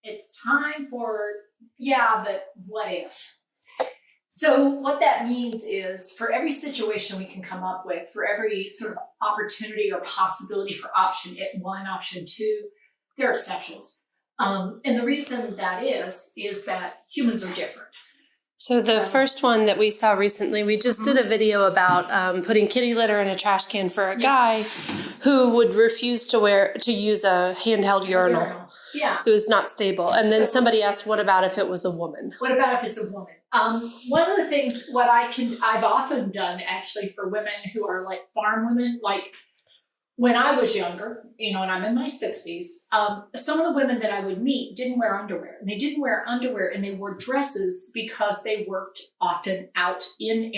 It's time for, yeah, but what if? So what that means is for every situation we can come up with, for every sort of opportunity or possibility for option one, option two, there are exceptions. And the reason that is that humans are different. So the first one that we saw recently, we just did a video about putting kitty litter in a trash can for a guy who would refuse to use a handheld urinal. Yeah. So it's not stable. And then somebody asked, what about if it was a woman? What about if it's a woman? One of the things I've often done actually for women who are like farm women, like when I was younger, and I'm in my 60s, some of the women that I would meet didn't wear underwear. And they didn't wear underwear and they wore dresses because they worked often out in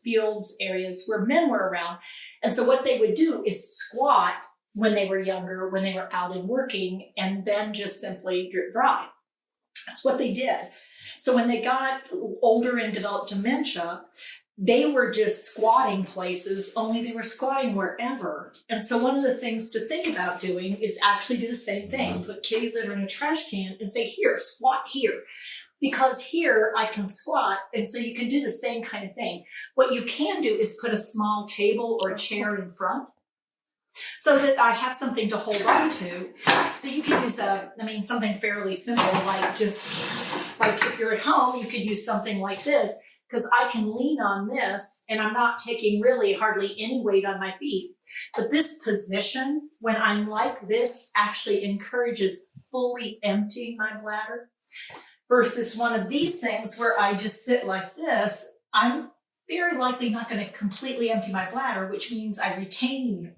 fields areas where men were around. And so what they would do is squat when they were younger, when they were out and working, and then just simply drip dry. That's what they did. So when they got older and developed dementia, they were just squatting places, only they were squatting wherever. And so one of the things to think about doing is actually do the same thing. Put kitty litter in a trash can and say, here, squat here. Because here I can squat, and so you can do the same kind of thing. What you can do is put a small table or a chair in front so that I have something to hold on to. So you can use something fairly simple, like if you're at home, you could use something like this, because I can lean on this and I'm not taking really hardly any weight on my feet. But this position, when I'm like this, actually encourages fully emptying my bladder versus one of these things where I just sit like this. I'm very likely not going to completely empty my bladder, which means I retain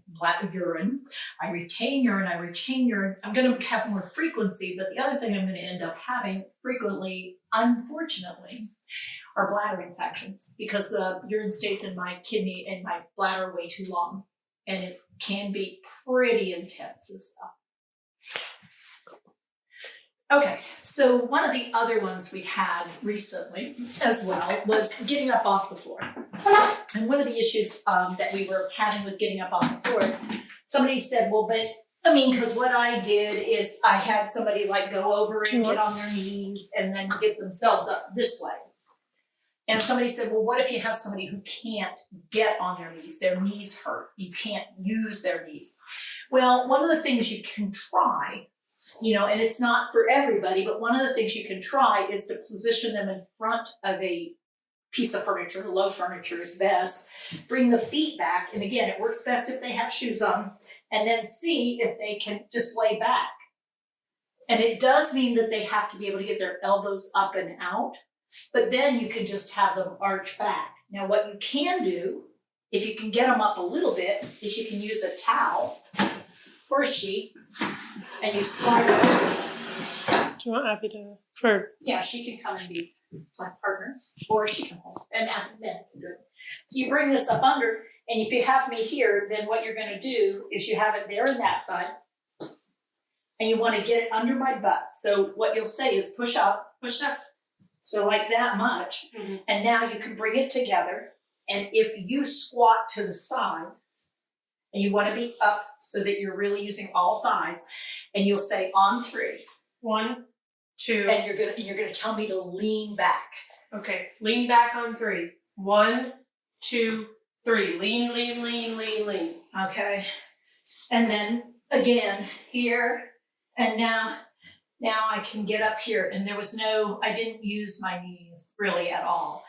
urine. I retain urine. I'm going to have more frequency, but the other thing I'm going to end up having frequently, unfortunately, are bladder infections, because the urine stays in my kidney and my bladder way too long, and it can be pretty intense as well. Okay, so one of the other ones we had recently as well was getting up off the floor. And one of the issues that we were having with getting up off the floor, somebody said, well, because what I did is I had somebody like go over and get on their knees and then get themselves up this way. And somebody said, well, what if you have somebody who can't get on their knees? Their knees hurt. You can't use their knees. Well, one of the things you can try, and it's not for everybody, but one of the things you can try is to position them in front of a piece of furniture. Low furniture is best. Bring the feet back. And again, it works best if they have shoes on. And then see if they can just lay back. And it does mean that they have to be able to get their elbows up and out. But then you can just have them arch back. Now, what you can do, if you can get them up a little bit, is you can use a towel or a sheet, and you slide it over. Do you want Abby to? Yeah, she can come and be my partner, or she can hold, and then do it. So you bring this up under, and if you have me here, then what you're going to do is you have it there on that side, and you want to get it under my butt. So what you'll say is push up. So like that much, and now you can bring it together, and if you squat to the side, and you want to be up so that you're really using all thighs, and you'll say on 3. 1, 2. And you're gonna tell me to lean back. Okay, lean back on 3. 1, 2, 3. Lean. Okay. And then again here, and now I can get up here, and I didn't use my knees really at all.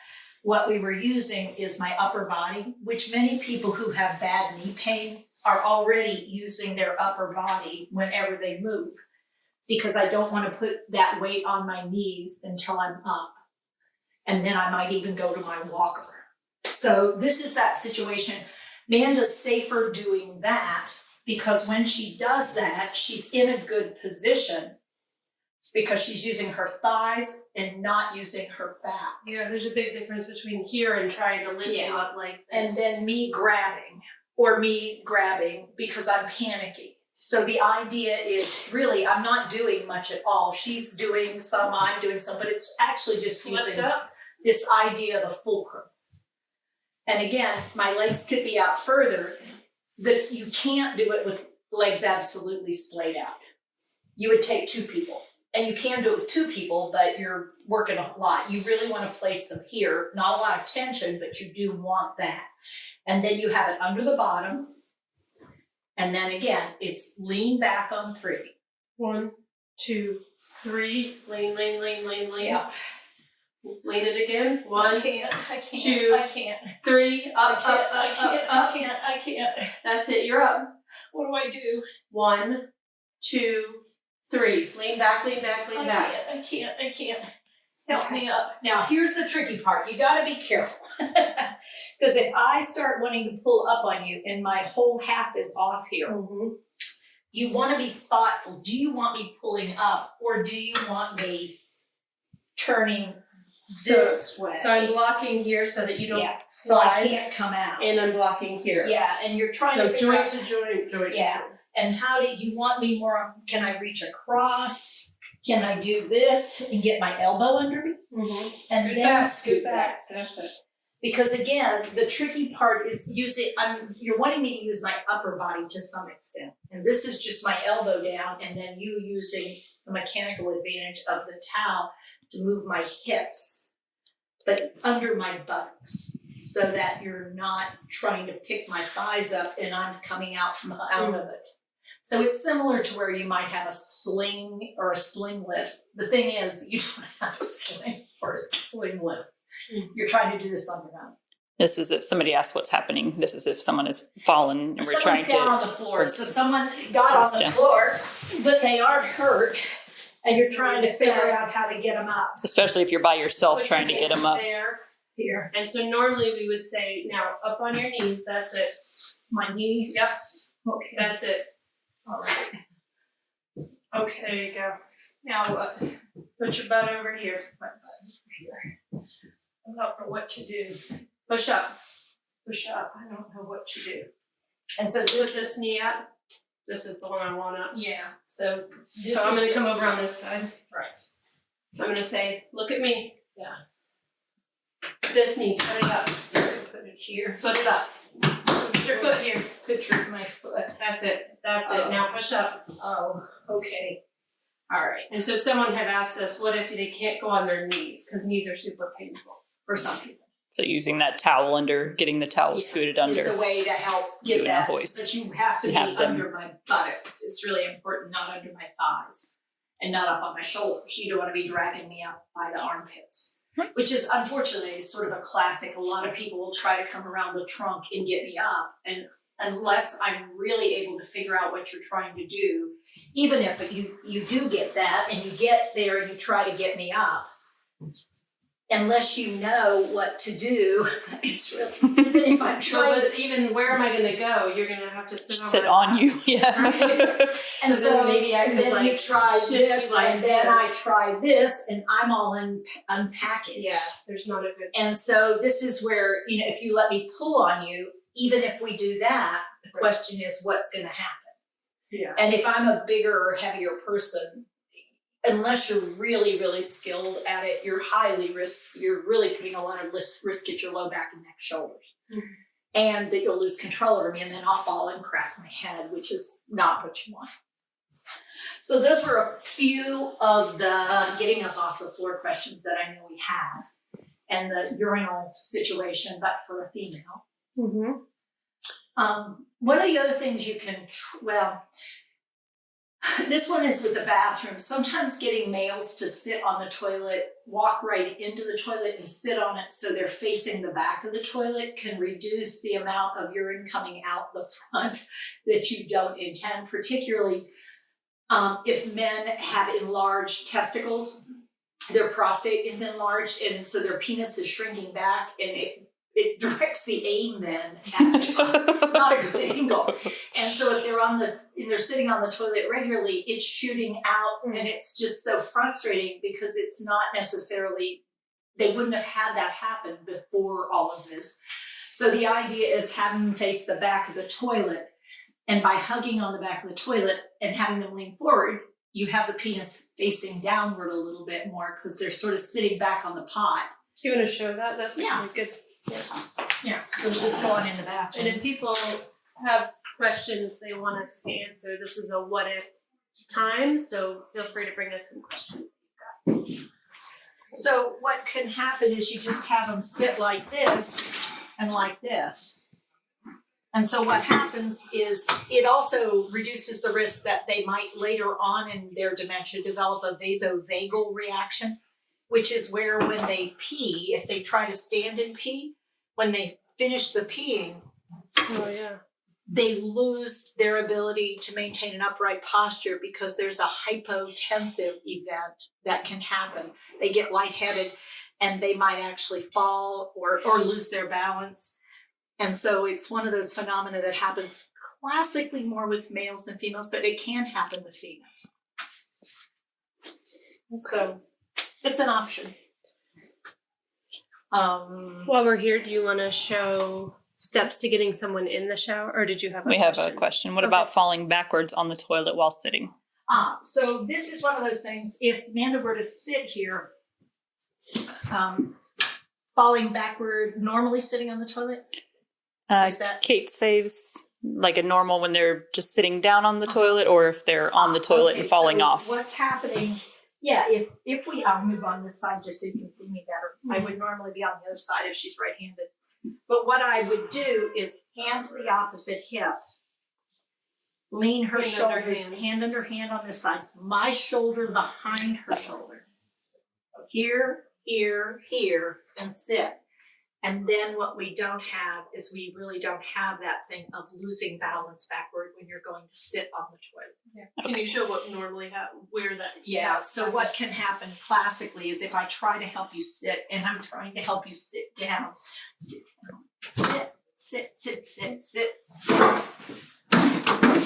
What we were using is my upper body, which many people who have bad knee pain are already using their upper body whenever they move, because I don't want to put that weight on my knees until I'm up. And then I might even go to my walker. So this is that situation. Amanda's safer doing that, because when she does that, she's in a good position, because she's using her thighs and not using her back. Yeah, there's a big difference between here and trying to lift you up like this. And then me grabbing because I'm panicky. So the idea is really, I'm not doing much at all. She's doing some, I'm doing some, but it's actually just using this idea of a fulcrum. And again, my legs could be out further. That you can't do it with legs absolutely splayed out. You would take 2 people. and you can do it with 2 people, but you're working a lot. You really want to place them here. Not a lot of tension, but you do want that. And then you have it under the bottom. And then again, it's lean back on 3. 1, 2, 3. Lean, lean, lean, lean, lean. Yeah. Lean it again. 1, I can't. 2, I can't. 3. Up, I can't. That's it. You're up. What do I do? 1, 2, 3. Lean back, lean back, lean back. I can't. Help me up. Now, here's the tricky part. You got to be careful. Because if I start wanting to pull up on you and my whole half is off here, you want to be thoughtful. Do you want me pulling up, or do you want me turning this way? So I'm blocking here so that you don't so I slide. can't come out. And I'm blocking here. Yeah, and you're trying to figure joint out, to joint, joint to yeah. joint. And how do you want me more? Can I reach across? Can I do this and get my elbow under me? And then scoot back. That's it. Because again, the tricky part is you're wanting me to use my upper body to some extent. And this is just my elbow down, and then you using the mechanical advantage of the towel to move my hips, but under my buttocks, so that you're not trying to pick my thighs up and I'm coming out from out of it. So it's similar to where you might have a sling or a sling lift. The thing is, you don't have a sling or a sling lift. You're trying to do this on your own. This is if somebody asks what's happening. This is if someone has fallen and we're trying to. Someone's down on the floor. So someone got on the floor, but they aren't hurt, and you're trying to figure out how to get them up. Especially if you're by yourself trying to get them up. Here. And so normally we would say, now up on your knees. That's it. My knees. Yep. Okay. That's it. All right. Okay, there you go. Now what? Put your butt over here. My butt over here. I don't know what to do. Push up. Push up. I don't know what to do. And so Put this knee up. This is the one I want up. Yeah. So I'm going to come over on this side. Right. I'm going to say, look at me. Yeah. This knee, put it up. Put it here. Put it up. Put your foot here. Picture my foot. That's it. That's it. Now push up. Oh, okay. All right. And so someone had asked us, what if they can't go on their knees? Because knees are super painful for some people. So using that towel under, getting the towel scooted under. Is the way to help get Doing a that. hoist. But you have to be under my buttocks. It's really important, not under my thighs. And not up on my shoulders. You don't want to be dragging me up by the armpits. Which is, unfortunately, sort of a classic. A lot of people will try to come around the trunk and get me up. And unless I'm really able to figure out what you're trying to do, even if you do get that and you get there and you try to get me up, unless you know what to do, it's really, even if I'm trying but even where am I going to go? You're going to have to sit on you. Yeah. Right? And so maybe I could then you try this, like and then I try this, and I'm all unpackaged. Yeah, there's not a good. And so this is where, if you let me pull on you, even if we do that, the question is what's going to happen. Yeah. And if I'm a bigger or heavier person, unless you're really, really skilled at it, you're really putting a lot of risk at your low back and neck shoulders. Mm-hmm. And that you'll lose control over me, and then I'll fall and crack my head, which is not what you want. So those were a few of the getting up off the floor questions that I know we have, and the urinal situation, but for a female. Mm-hmm. One of the other things you can, this one is with the bathroom. Sometimes getting males to sit on the toilet, walk right into the toilet and sit on it so they're facing the back of the toilet can reduce the amount of urine coming out the front that you don't intend, particularly if men have enlarged testicles. Their prostate is enlarged, and so their penis is shrinking back, and it directs the aim then at not a good angle. And so if they're sitting on the toilet regularly, it's shooting out, and it's just so frustrating because it's not necessarily, they wouldn't have had that happen before all of this. So the idea is having them face the back of the toilet, and by hugging on the back of the toilet and having them lean forward, you have the penis facing downward a little bit more because they're sort of sitting back on the pot. You want to show that? That's really good. Yeah. So we'll just go on in the bathroom. And if people have questions they want us to answer, this is a what if time, so feel free to bring us some questions. So what can happen is you just have them sit like this and like this. And so what happens is it also reduces the risk that they might later on in their dementia develop a vasovagal reaction, which is where when they pee, if they try to stand and pee, when they finish the peeing, they lose their ability to maintain an upright posture because there's a hypotensive event that can happen. They get lightheaded and they might actually fall or lose their balance. And so it's one of those phenomena that happens classically more with males than females, but it can happen with females. So it's an option. While we're here, do you want to show steps to getting someone in the shower, or did you have a We question? have a question. What about falling backwards on the toilet while sitting? So this is one of those things, if Amanda were to sit here, falling backward, normally sitting on the toilet? Kate's faves, like a normal when they're just sitting down on the toilet, or if they're on the toilet and falling off. What's happening, if I'll move on this side just so you can see me better. I would normally be on the other side if she's right-handed. But what I would do is hand to the opposite hip, lean her shoulders, hand under hand on this side, my shoulder behind her shoulder. Here, here, here, and sit. And then what we don't have is we really don't have that thing of losing balance backward when you're going to sit on the toilet. Yeah. Can you show what normally where that? Yeah, so what can happen classically is if I try to help you sit and I'm trying to help you sit down, sit down, sit.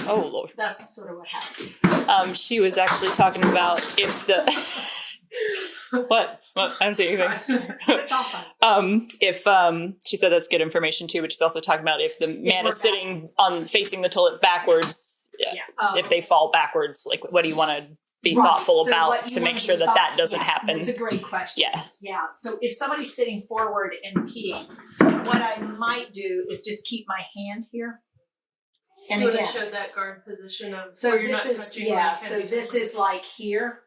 Oh, Lord. That's sort of what happens. She was actually talking about if the... What? I didn't say anything. It's all fine. If she said that's good information too, but she's also talking about if the man is sitting on facing the toilet backwards, if they fall backwards, like what do you want to be thoughtful about to make sure that doesn't happen? It's a great question. Yeah. So if somebody's sitting forward and peeing, what I might do is just keep my hand here. And you again, want to show that guard position of so where you're this not is touching. So this is like here.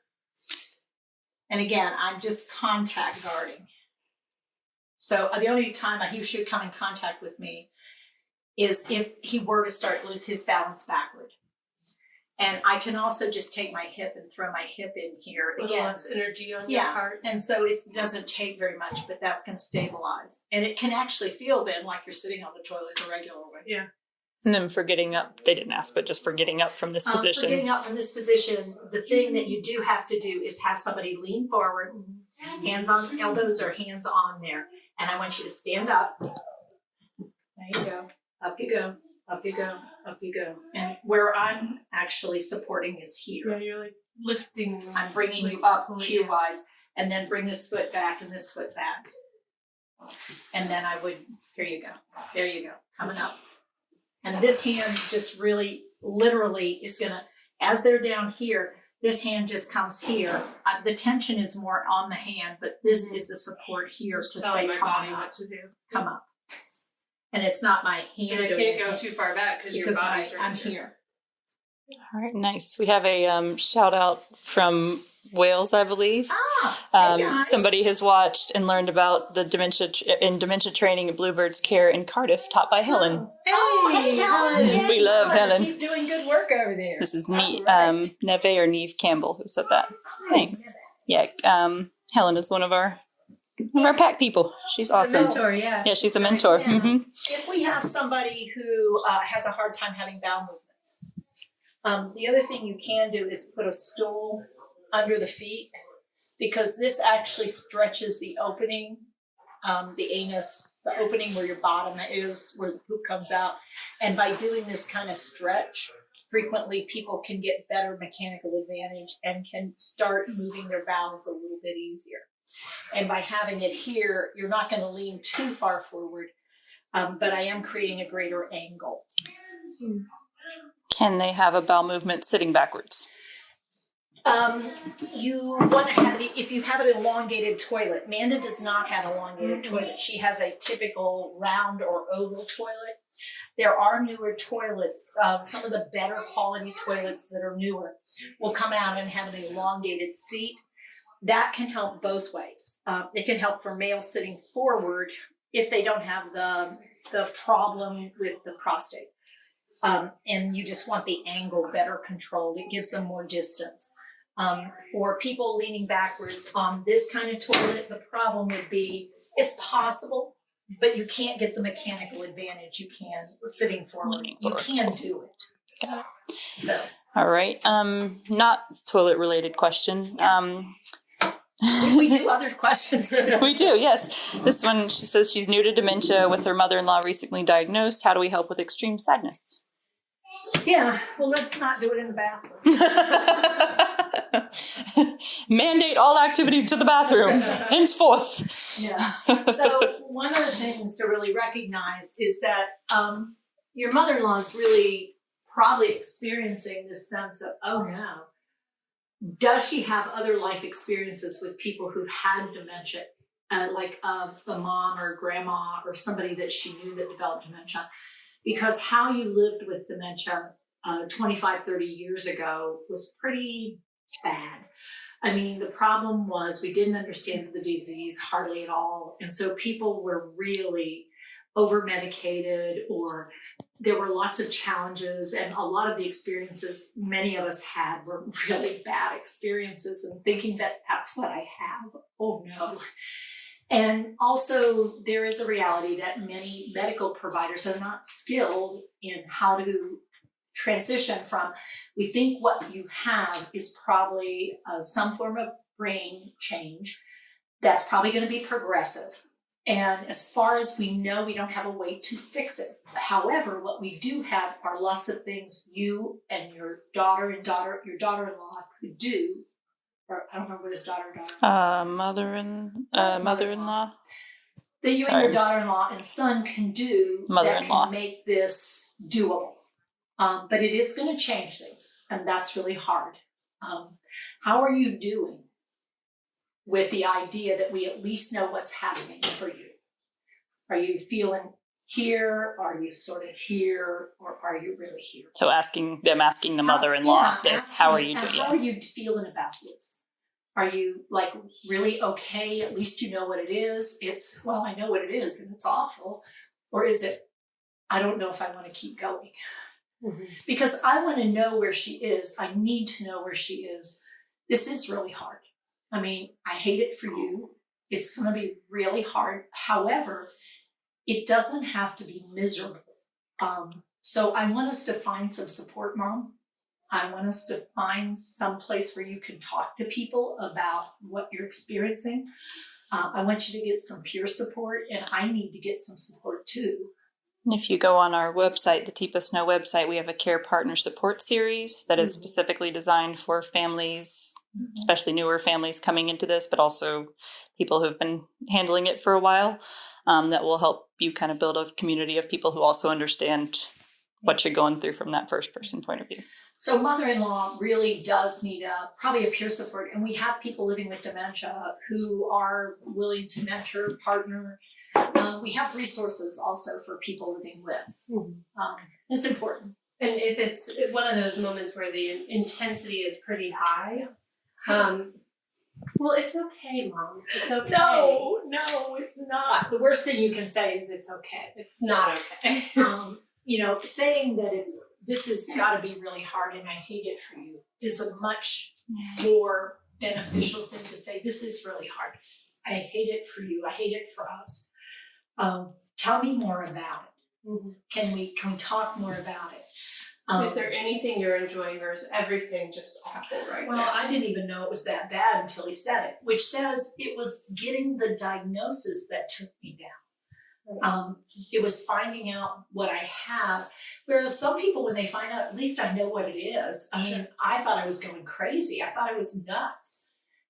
And again, I'm just contact guarding. So the only time he should come in contact with me is if he were to start to lose his balance backward. And I can also just take my hip and throw my hip in here. Again, less energy on your part. And so it doesn't take very much, but that's going to stabilize. And it can actually feel then like you're sitting on the toilet the regular way. Yeah. And then for getting up, they didn't ask, but just for getting up from this position. For getting up from this position, the thing that you do have to do is have somebody lean forward, hands on elbows or hands on there. And I want you to stand up. There you go. Up you go. Up you go. Up you go. And where I'm actually supporting is here. Yeah, you're like lifting. I'm bringing you up cue-wise, and then bring this foot back and this foot back. And then I would, here you go. There you go. Coming up. And this hand just really, literally is going to, as they're down here, this hand just comes here. The tension is more on the hand, but this is the support here to say, come on up. What to do. Come up. And it's not my hand. And it can't go too far back because your body's I'm here. All right, nice. We have a shout out from Wales, I believe. Hey guys. Somebody has watched and learned about the dementia training and Bluebird's care in Cardiff, taught by Helen. Hey, Helen. We love Helen. Keep doing good work over there. This is Neve or Neve Campbell who said that. Thanks. Yeah, Helen is one of our pack people. She's awesome. A mentor, yeah. Yeah, she's a mentor. Yeah. Mm-hmm. If we have somebody who has a hard time having bowel movement, the other thing you can do is put a stool under the feet, because this actually stretches the opening, the anus, the opening where your bottom is, where the poop comes out. And by doing this kind of stretch, frequently people can get better mechanical advantage and can start moving their bowels a little bit easier. And by having it here, you're not going to lean too far forward, but I am creating a greater angle. Can they have a bowel movement sitting backwards? You want to have it, if you have an elongated toilet. Manda does not have an elongated toilet. She has a typical round or oval toilet. There are newer toilets. Some of the better quality toilets that are newer will come out and have an elongated seat. That can help both ways. It can help for males sitting forward if they don't have the problem with the prostate. And you just want the angle better controlled. It gives them more distance. For people leaning backwards on this kind of toilet, the problem would be it's possible, but you can't get the mechanical advantage you can sitting forward. You can do it. Got it. So. All right. Not toilet related question. Yeah. We do other questions too. We do, yes. This one, she says she's new to dementia with her mother-in-law recently diagnosed. How do we help with extreme sadness? Yeah, well, let's not do it in the bathroom. Mandate all activities to the bathroom, henceforth. Yeah. So one of the things to really recognize is that your mother-in-law is really probably experiencing this sense of, oh no, does she have other life experiences with people who've had dementia, like a mom or grandma or somebody that she knew that developed dementia? Because how you lived with dementia 25, 30 years ago was pretty bad. I mean, the problem was we didn't understand the disease hardly at all. And so people were really over-medicated, or there were lots of challenges, and a lot of the experiences many of us had were really bad experiences, and thinking that that's what I have. Oh no. And also there is a reality that many medical providers are not skilled in how to transition from, we think what you have is probably some form of brain change that's probably going to be progressive. And as far as we know, we don't have a way to fix it. However, what we do have are lots of things you and your daughter-in-law could do. Or I don't remember what his daughter-in-law. Mother-in-law. That you and your daughter-in-law and son can do that can make this doable. But it is going to change things, and that's really hard. How are you doing with the idea that we at least know what's happening for you? Are you feeling here? Are you sort of here? Or are you really here? So asking the mother-in-law how are you doing? How are you feeling about this? Are you like really okay? At least you know what it is. It's, well, I know what it is and it's awful. Or is it, I don't know if I want to keep going. Mm-hmm. Because I want to know where she is. I need to know where she is. This is really hard. I mean, I hate it for you. It's going to be really hard. However, it doesn't have to be miserable. So I want us to find some support, Mom. I want us to find some place where you can talk to people about what you're experiencing. I want you to get some peer support, and I need to get some support too. And if you go on our website, the Teep Us Know website, we have a care partner support series that is specifically designed for families, especially newer families coming into this, but also people who've been handling it for a while, that will help you kind of build a community of people who also understand what you're going through from that first person point of view. So mother-in-law really does need probably a peer support. And we have people living with dementia who are willing to mentor, partner. We have resources also for people living with. It's important. And if it's one of those moments where the intensity is pretty high, well, it's okay, Mom. It's okay. No, it's not. The worst thing you can say is it's okay. It's not okay. Saying that this has got to be really hard and I hate it for you is a much more beneficial thing to say. This is really hard. I hate it for you. I hate it for us. Tell me more about it. Mm-hmm. Can we talk more about it? Is there anything you're enjoying, or is everything just awful right now? Well, I didn't even know it was that bad until he said it, which says it was getting the diagnosis that took me down. It was finding out what I have. Whereas some people, when they find out, at least I know what it is. I mean, I thought I was going crazy. I thought I was nuts.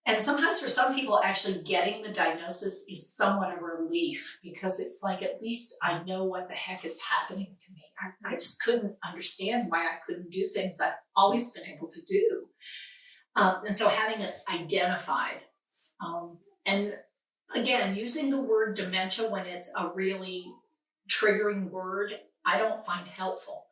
And sometimes for some people, actually getting the diagnosis is somewhat a relief, because it's like, at least I know what the heck is happening to me. I just couldn't understand why I couldn't do things I've always been able to do. And so having it identified, and again, using the word dementia when it's a really triggering word I don't find helpful.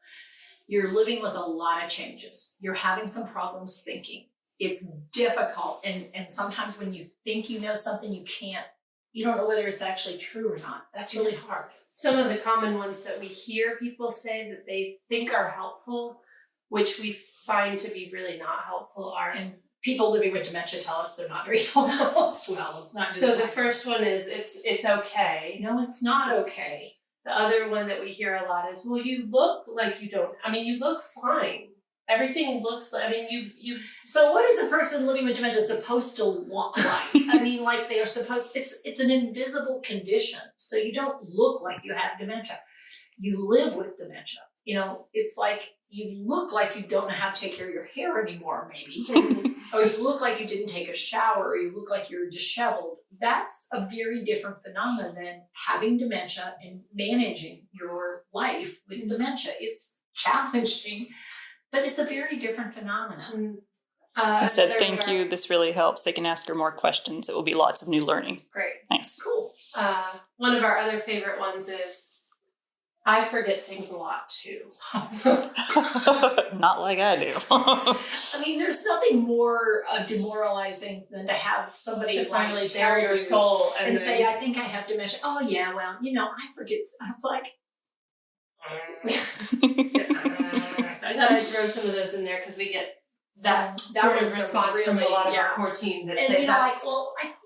You're living with a lot of changes. You're having some problems thinking. It's difficult. And sometimes when you think you know something, you don't know whether it's actually true or not. That's really hard. Some of the common ones that we hear people say that they think are helpful, which we find to be really not helpful, are. And people living with dementia tell us they're not very helpful as well. It's not. So the first one is it's okay. No, it's not okay. The other one that we hear a lot is, well, you look like you don't. I mean, you look fine. Everything looks like. I mean, you. So what is a person living with dementia supposed to look like? I mean, like they are supposed. It's an invisible condition, so you don't look like you have dementia. You live with dementia. You know, it's like you look like you don't know how to take care of your hair anymore, maybe, or you look like you didn't take a shower, or you look like you're disheveled. That's a very different phenomenon than having dementia and managing your life with dementia. It's challenging, but it's a very different phenomenon. I said, thank you. This really helps. They can ask her more questions. It will be lots of new learning. Great. Nice. Cool. One of our other favorite ones is, I forget things a lot too. Not like I do. I mean, there's nothing more demoralizing than to have somebody To finally tell bare your you soul and say, I think I have dementia. Oh yeah, well, I forget. I was like, I thought I'd throw some of those in there because we get that sort of response from a lot of our core team that say that's...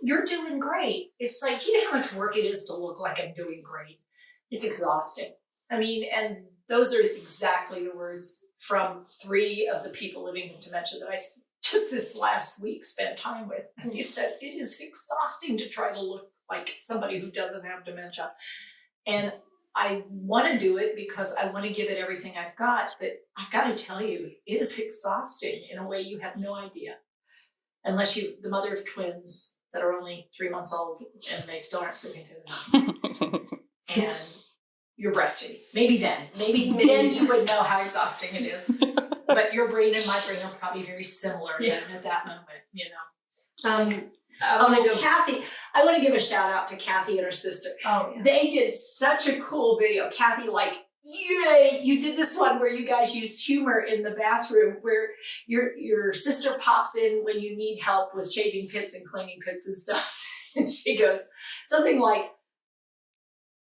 you're doing great. It's like, you know how much work it is to look like I'm doing great. It's exhausting. I mean, and those are exactly the words from 3 of the people living with dementia that I just this last week spent time with. And he said, it is exhausting to try to look like somebody who doesn't have dementia. And I want to do it because I want to give it everything I've got, but I've got to tell you, it is exhausting in a way you have no idea. Unless you're the mother of twins that are only 3 months old and they still aren't sleeping through the night. And you're breastfeeding. Maybe then you would know how exhausting it is. But your brain and my brain are probably very similar at that moment, Kathy, I want to give a shout out to Kathy and her sister. Oh, yeah. They did such a cool video. Kathy, yay, you did this one where you guys used humor in the bathroom where your sister pops in when you need help with shaving pits and cleaning pits and stuff. And she goes something like,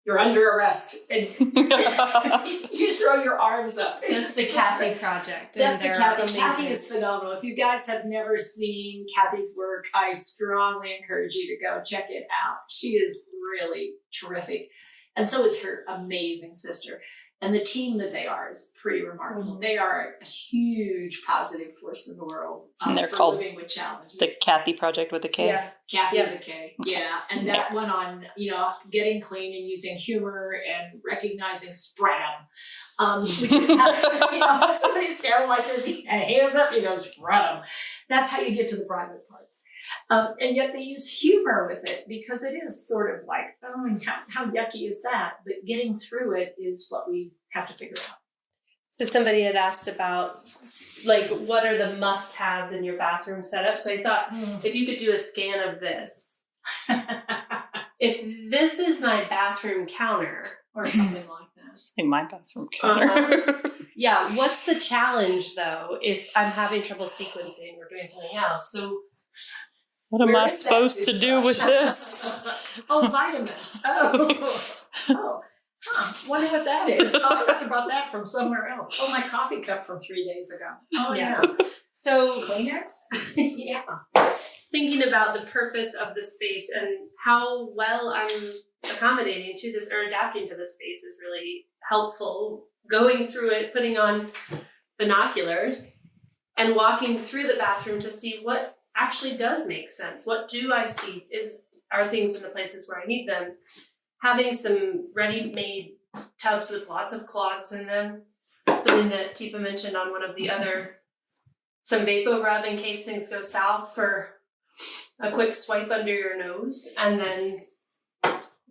you're under arrest, and you throw your arms up. That's the Kathy Project. That's the Kathy. Kathy is phenomenal. If you guys have never seen Kathy's work, I strongly encourage you to go check it out. She is really terrific. And so is her amazing sister. And the team that they are is pretty remarkable. Mm-hmm. They are a huge positive force in the world. And they're called living with challenges. The Kathy Project with a K. Yeah, Kathy with a K. Okay. Yeah, and that one on getting clean and using humor and recognizing spread them, which is how when somebody's down like this, hands up, spread them. That's how you get to the private parts. And yet they use humor with it because it is sort of like, how yucky is that? But getting through it is what we have to figure out. So somebody had asked about, what are the must-haves in your bathroom setup? So I thought, if you could do a scan of this. If this is my bathroom counter. Or something like that. In my bathroom counter. Yeah, what's the challenge, though, if I'm having trouble sequencing or doing something else? So... What am I supposed to do with this? Oh, vitamins. Wonder what that is. I must have brought that from somewhere else. Oh, my coffee cup from 3 days ago. Oh, yeah. So Kleenex? Yeah. Thinking about the purpose of the space and how well I'm accommodating to this or adapting to the space is really helpful. Going through it, putting on binoculars and walking through the bathroom to see what actually does make sense. What do I see are things in the places where I need them. Having some ready-made tubs with lots of cloths in them. Something that Tifa mentioned on one of the other, some Vapo Rub in case things go south for a quick swipe under your nose. And then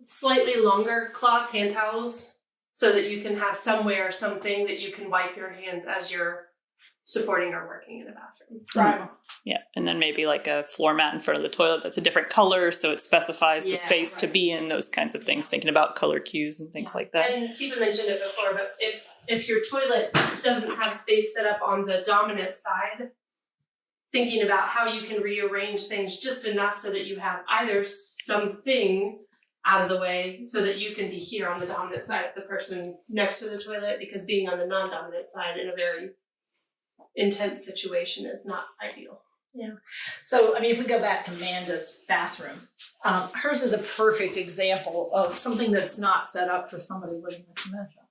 slightly longer cloths, hand towels, so that you can have something that you can wipe your hands as you're supporting or working in a bathroom. Right. Yeah, and then maybe like a floor mat in front of the toilet that's a different color, so it specifies the space to be in, those kinds of things, thinking about color cues and things like that. And Tifa mentioned it before, but if your toilet doesn't have space set up on the dominant side, thinking about how you can rearrange things just enough so that you have either something out of the way so that you can be here on the dominant side of the person next to the toilet, because being on the non-dominant side in a very intense situation is not ideal. Yeah. So, I mean, if we go back to Amanda's bathroom, hers is a perfect example of something that's not set up for somebody living with dementia.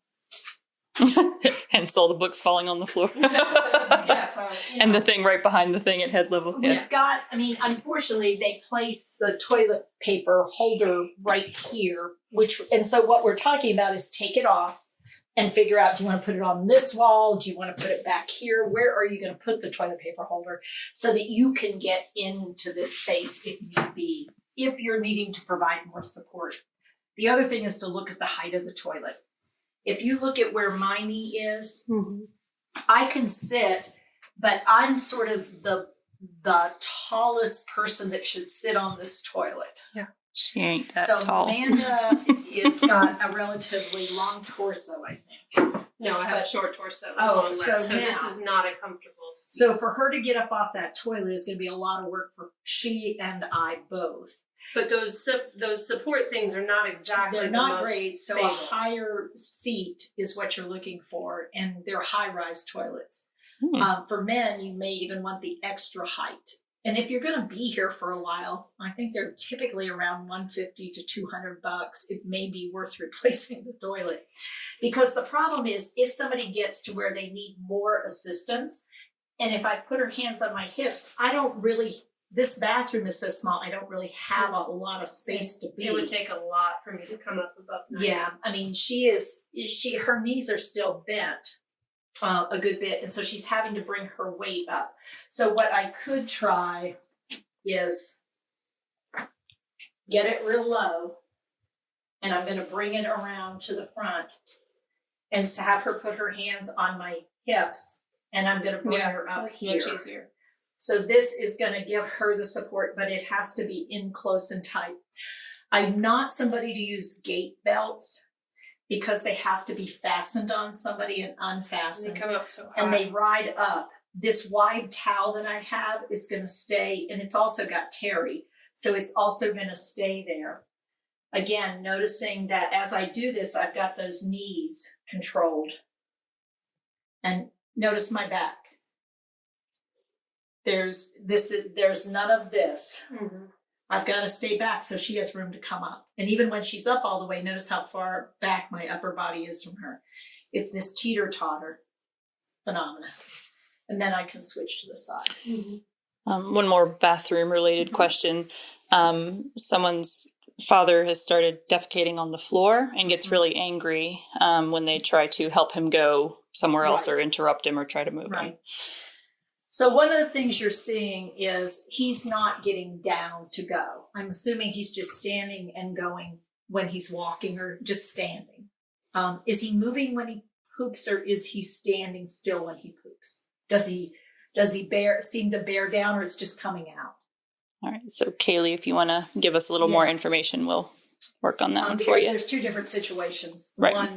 Hence all the books falling on the floor. Yeah, so, and the thing right behind the thing at head level. We've got, I mean, unfortunately, they place the toilet paper holder right here, and so what we're talking about is take it off and figure out, do you want to put it on this wall? Do you want to put it back here? Where are you going to put the toilet paper holder so that you can get into this space if need be, if you're needing to provide more support? The other thing is to look at the height of the toilet. If you look at where my knee is, I can sit, but I'm sort of the tallest person that should sit on this toilet. Yeah. She ain't that tall. So Amanda is got a relatively long torso, I think. No, I have a short torso. So this is not a comfortable seat. So for her to get up off that toilet is going to be a lot of work for she and I both. But those support things are not exactly They're not most great. So stable. a higher seat is what you're looking for, and they're high-rise toilets. For men, you may even want the extra height. And if you're going to be here for a while, I think they're typically around $150 to $200. It may be worth replacing the toilet, because the problem is if somebody gets to where they need more assistance, and if I put her hands on my hips, this bathroom is so small, I don't really have a lot of space to be. It would take a lot for me to come up above 9. Yeah, I mean, her knees are still bent a good bit, and so she's having to bring her weight up. So what I could try is get it real low, and I'm going to bring it around to the front and have her put her hands on my hips, and I'm going to bring her up here. Much easier. So this is going to give her the support, but it has to be in close and tight. I'm not somebody to use gate belts because they have to be fastened on somebody and unfastened. They come up so high. And they ride up. This wide towel that I have is going to stay, and it's also got terry, so it's also going to stay there. Again, noticing that as I do this, I've got those knees controlled. And notice my back. There's none of this. Mm-hmm. I've got to stay back so she has room to come up. And even when she's up all the way, notice how far back my upper body is from her. It's this teeter-totter phenomena. And then I can switch to the side. Mm-hmm. One more bathroom-related question. Someone's father has started defecating on the floor and gets really angry when they try to help him go somewhere else or interrupt him or try to move him. So one of the things you're seeing is he's not getting down to go. I'm assuming he's just standing and going when he's walking, or just standing. Is he moving when he poops, or is he standing still when he poops? Does he seem to bear down, or it's just coming out? All right. So Kaylee, if you want to give us a little more information, we'll work on that one for you. There's two different situations. Right.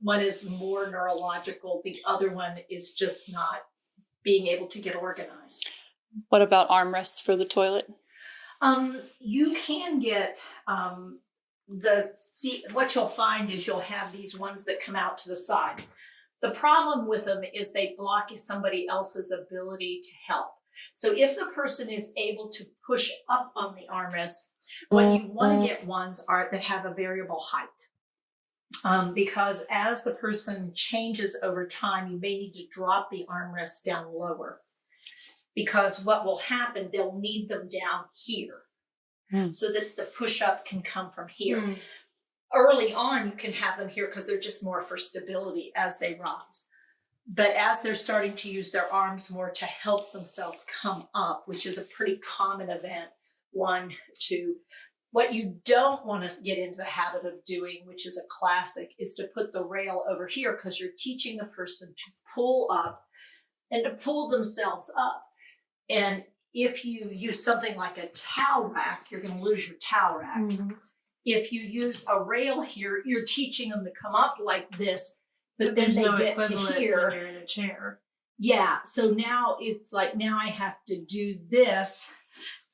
One is more neurological. The other one is just not being able to get organized. What about armrests for the toilet? You can get what you'll find is you'll have these ones that come out to the side. The problem with them is they block somebody else's ability to help. So if the person is able to push up on the armrest, what you want to get ones that have a variable height. Because as the person changes over time, you may need to drop the armrest down lower. Because what will happen, they'll need them down here so that the push-up can come from here. Early on, you can have them here because they're just more for stability as they rise. But as they're starting to use their arms more to help themselves come up, which is a pretty common event, 1, 2. What you don't want to get into the habit of doing, which is a classic, is to put the rail over here, because you're teaching the person to pull up and to pull themselves up. And if you use something like a towel rack, you're going to lose your towel rack. Mm-hmm. If you use a rail here, you're teaching them to come up like this, but then they get to here. When you're in a chair. Yeah. So now it's like, now I have to do this.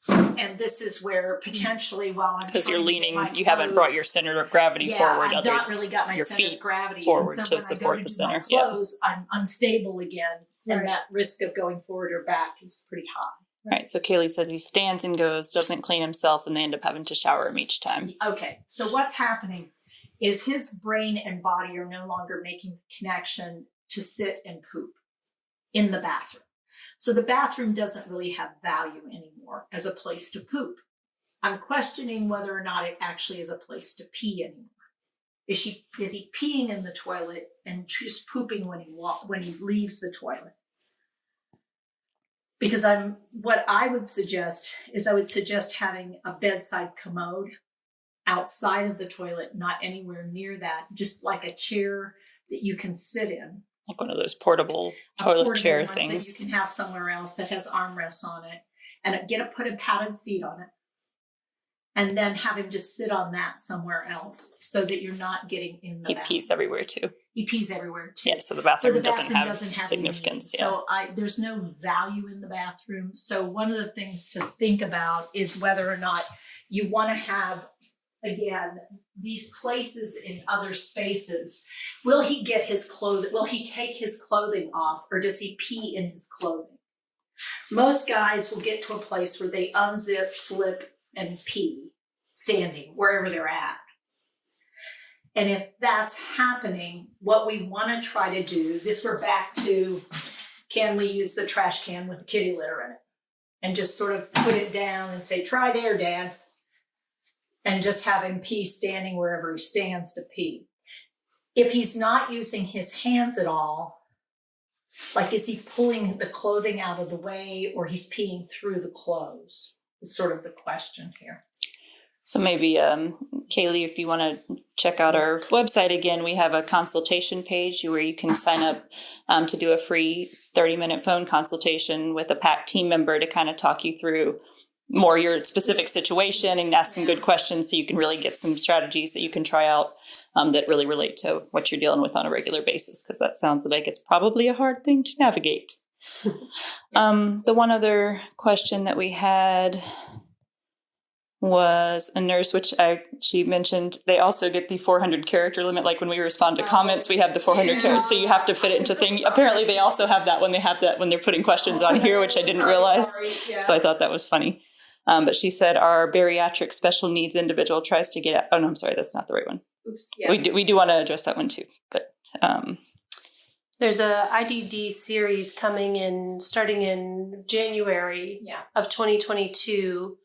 And this is where potentially while I'm because you're leaning, you haven't brought your center of gravity forward. I've not really got my center of gravity forward and so to support the center. Close, I'm unstable again, and that risk of going forward or back is pretty high. Right. So Kaylee says he stands and goes, doesn't clean himself, and they end up having to shower him each time. Okay. So what's happening is his brain and body are no longer making the connection to sit and poop in the bathroom. So the bathroom doesn't really have value anymore as a place to poop. I'm questioning whether or not it actually is a place to pee anymore. Is he peeing in the toilet and just pooping when he leaves the toilet? Because what I would suggest is having a bedside commode outside of the toilet, not anywhere near that, just like a chair that you can sit in. Like one of those portable toilet chair things that you can have somewhere else that has armrests on it, and put a padded seat on it, and then have him just sit on that somewhere else, so that you're not getting in the bathroom. He pees everywhere too. Yeah, so the bathroom, doesn't have significance. So there's no value in the bathroom. So one of the things to think about is whether or not you want to have, again, these places in other spaces. Will he get his clothing? Will he take his clothing off, or does he pee in his clothing? Most guys will get to a place where they unzip, flip, and pee standing wherever they're at. And if that's happening, what we want to try to do, we're back to, can we use the trash can with the kitty litter in it? And just sort of put it down and say, try there, Dad. And just have him pee standing wherever he stands to pee. If he's not using his hands at all, like, is he pulling the clothing out of the way, or he's peeing through the clothes? Is sort of the question here. So maybe, Kaylee, if you want to check out our website again, we have a consultation page where you can sign up to do a free 30-minute phone consultation with a PAC team member to kind of talk you through more your specific situation and ask some good questions, so you can really get some strategies that you can try out that really relate to what you're dealing with on a regular basis, because that sounds like it's probably a hard thing to navigate. The one other question that we had was a nurse, which she mentioned, they also get the 400 character limit. Like when we respond to comments, we have the 400 characters, so you have to fit it into things. Apparently they also have that when they're putting questions on here, which I didn't realize. So I thought that was funny. But she said our bariatric special needs individual tries to get out. Oh no, I'm sorry, that's not the right one. Oops. Yeah. We do want to address that one too, but there's a IDD series starting in January of 2022.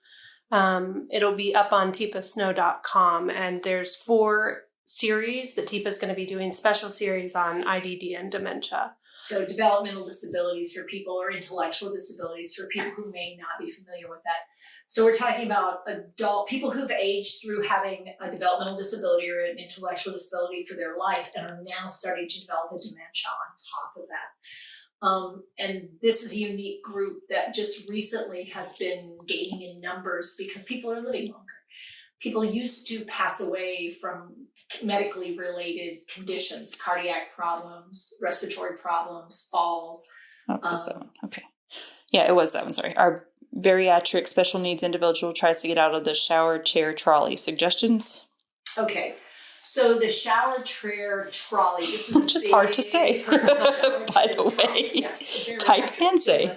It'll be up on tipasnow.com, and there's 4 series that TIPA's going to be doing, special series on IDD and dementia. So developmental disabilities for people, or intellectual disabilities for people who may not be familiar with that. So we're talking about people who've aged through having a developmental disability or an intellectual disability for their life and are now starting to develop a dementia on top of that. And this is a unique group that just recently has been gaining in numbers because people are living longer. People used to pass away from medically related conditions, cardiac problems, respiratory problems, falls. Oh, that's that one. Okay. Yeah, it was that one. Sorry. Our bariatric special needs individual tries to get out of the shower chair trolley. Suggestions? Okay. So the shower chair trolley, this is just hard to say, by the way. Yes, type and say.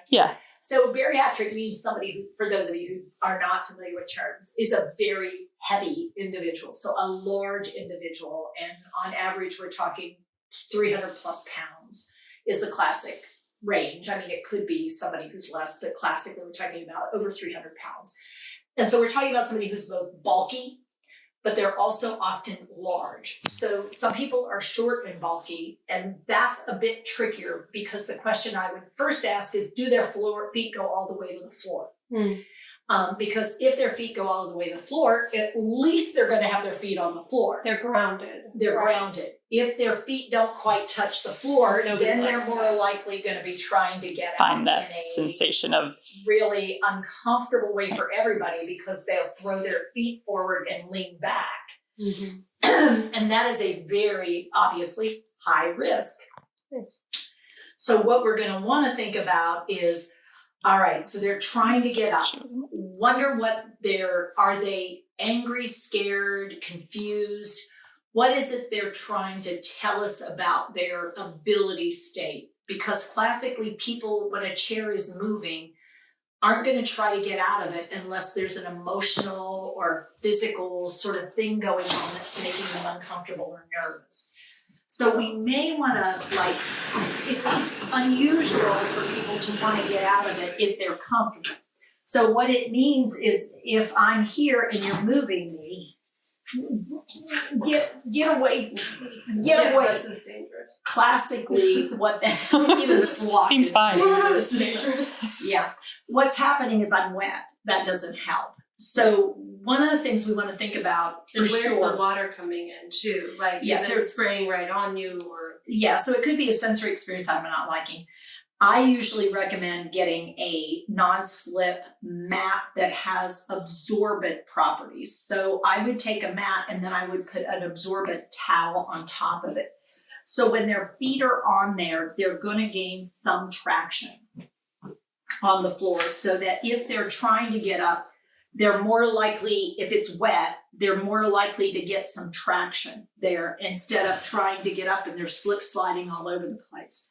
Yeah. So bariatric means somebody who, for those of you who are not familiar with terms, is a very heavy individual. So a large individual, and on average, we're talking 300 plus pounds is the classic range. I mean, it could be somebody who's less, but classically we're talking about over 300 pounds. And so we're talking about somebody who's both bulky, but they're also often large. So some people are short and bulky, and that's a bit trickier because the question I would first ask is, do their feet go all the way to the floor? Because if their feet go all the way to the floor, at least they're going to have their feet on the floor. They're grounded. They're grounded. If their feet don't quite touch the floor, then they're more likely going to be trying to get Find out that in a sensation of really uncomfortable way for everybody, because they'll throw their feet forward and lean back. And that is a very obviously high risk. So what we're going to want to think about is, all right, so they're trying to get up. Wonder what are they angry, scared, confused? What is it they're trying to tell us about their ability state? Because classically, people, when a chair is moving, aren't going to try to get out of it unless there's an emotional or physical sort of thing going on that's making them uncomfortable or nervous. So we may want to, it's unusual for people to want to get out of it if they're comfortable. So what it means is, if I'm here and you're moving me, get away. This is dangerous. Classically, even the slot seems fine. Is dangerous. Yeah. What's happening is I'm wet. That doesn't help. So one of the things we want to think about, for where's sure, the water coming in too? Like, is it spraying right on you, or? Yeah, so it could be a sensory experience I'm not liking. I usually recommend getting a non-slip mat that has absorbent properties. So I would take a mat and then I would put an absorbent towel on top of it. So when their feet are on there, they're going to gain some traction on the floor, so that if they're trying to get up, they're more likely, if it's wet, they're more likely to get some traction there instead of trying to get up and they're slip sliding all over the place.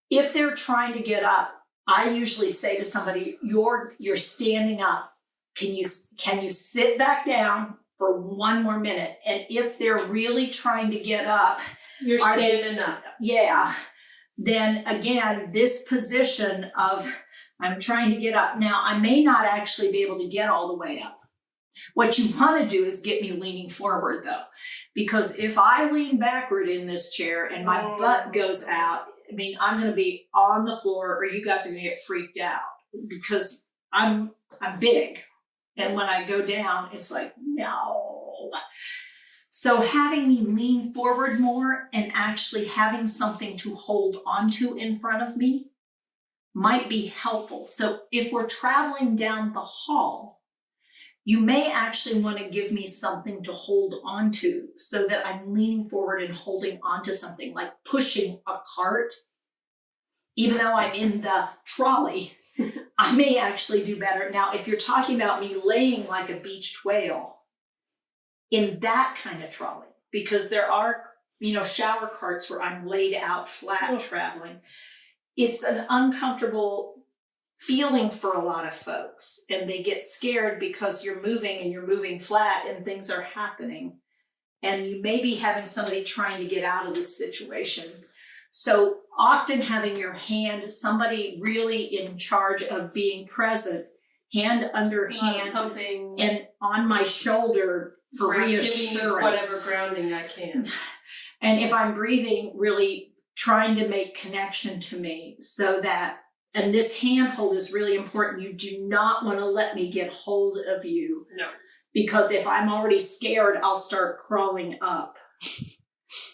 If they're trying to get up, I usually say to somebody, you're standing up. Can you sit back down for one more minute? And if they're really trying to get up, you're standing up. Yeah. Then again, this position of I'm trying to get up. Now, I may not actually be able to get all the way up. What you want to do is get me leaning forward, though, because if I lean backward in this chair and my butt goes out, I mean, I'm going to be on the floor, or you guys are going to get freaked out, because I'm big. And when I go down, it's like, no. So having me lean forward more and actually having something to hold onto in front of me might be helpful. So if we're traveling down the hall, you may actually want to give me something to hold onto, so that I'm leaning forward and holding onto something, like pushing a cart. Even though I'm in the trolley, I may actually do better. Now, if you're talking about me laying like a beached whale in that kind of trolley, because there are, shower carts where I'm laid out flat traveling, it's an uncomfortable feeling for a lot of folks, and they get scared because you're moving and you're moving flat and things are happening, and you may be having somebody trying to get out of this situation. So often having your hand, somebody really in charge of being present, hand under hand pumping and on my shoulder for reassurance. Whatever grounding I can. And if I'm breathing, really trying to make connection to me, so that, and this handhold is really important. You do not want to let me get hold of you. No. Because if I'm already scared, I'll start crawling up,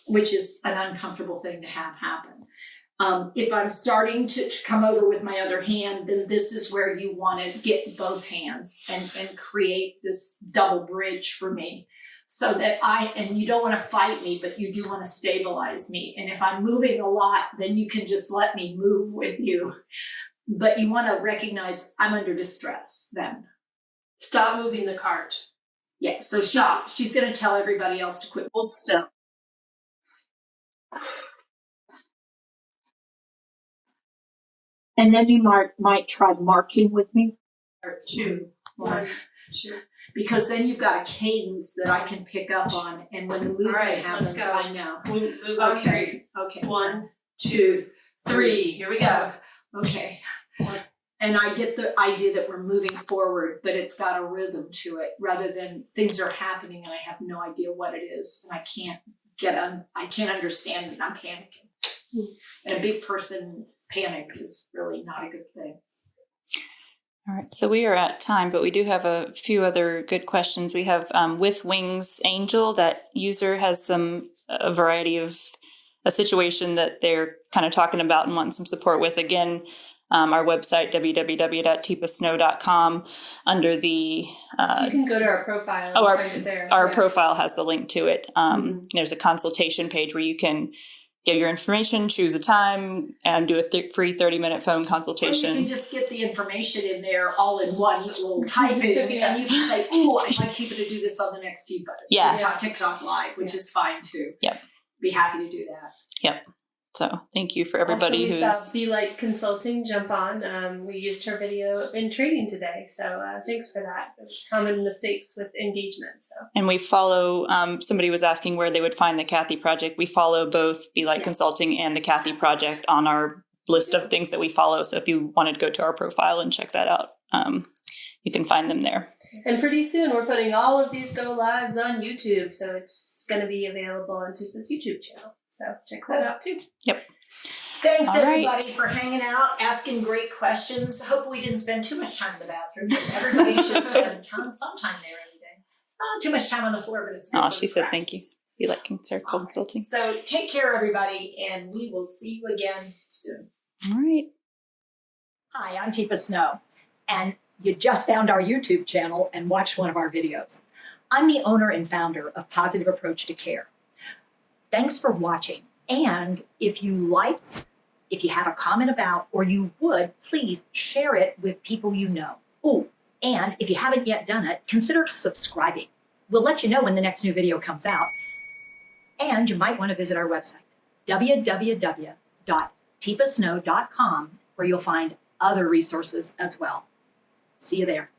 which is an uncomfortable thing to have happen. If I'm starting to come over with my other hand, then this is where you want to get both hands and create this double bridge for me, so that and you don't want to fight me, but you do want to stabilize me. And if I'm moving a lot, then you can just let me move with you. But you want to recognize I'm under distress then. Stop moving the cart. Yeah, so she's going to tell everybody else to quit. Hold still. And then you might try marching with me. Or two. One, two. Because then you've got a cadence that I can pick up on, and when the movement happens, I know. Move on. Okay. 1, 2, 3. Here we go. Okay. And I get the idea that we're moving forward, but it's got a rhythm to it, rather than things are happening and I have no idea what it is, and I can't understand it, and I'm panicking. And a big person panic is really not a good thing. All right, so we are at time, but we do have a few other good questions. We have with Wings Angel, that user has a variety of a situation that they're kind of talking about and wanting some support with. Again, our website, www.tipasnow.com, under the... you can go to our profile and find it there. Our profile has the link to it. There's a consultation page where you can give your information, choose a time, and do a free 30-minute phone consultation. Or you can just get the information in there all in one little typing, and you can say, "Oh, I'd like Tipa to do this on the next TikTok Live," which is fine too. Yep. Be happy to do that. Yep. So thank you for everybody also, we who's... saw Be Like Consulting jump on. We used her video in training today, so thanks for that. It was common mistakes with engagement. So. And we follow, somebody was asking where they would find the Kathy Project. We follow both Be Like Consulting and the Kathy Project on our list of things that we follow. So if you wanted to go to our profile and check that out, you can find them there. And pretty soon we're putting all of these go lives on YouTube, so it's going to be available on Tipa's YouTube channel. So check that out too. Yep. Thanks everybody for hanging out, asking great questions. Hope we didn't spend too much time in the bathroom. Everybody should spend some time there every day. Not too much time on the floor, but it's good. She said thank you. Be Like Consulting. So take care, everybody, and we will see you again soon. All right. Hi, I'm Tipa Snow, and you just found our YouTube channel and watched one of our videos. I'm the owner and founder of Positive Approach to Care. Thanks for watching. And if you liked, if you have a comment about, or you would, please share it with people you know. Oh, and if you haven't yet done it, consider subscribing. We'll let you know when the next new video comes out. And you might want to visit our website, www.tipasnow.com, where you'll find other resources as well. See you there.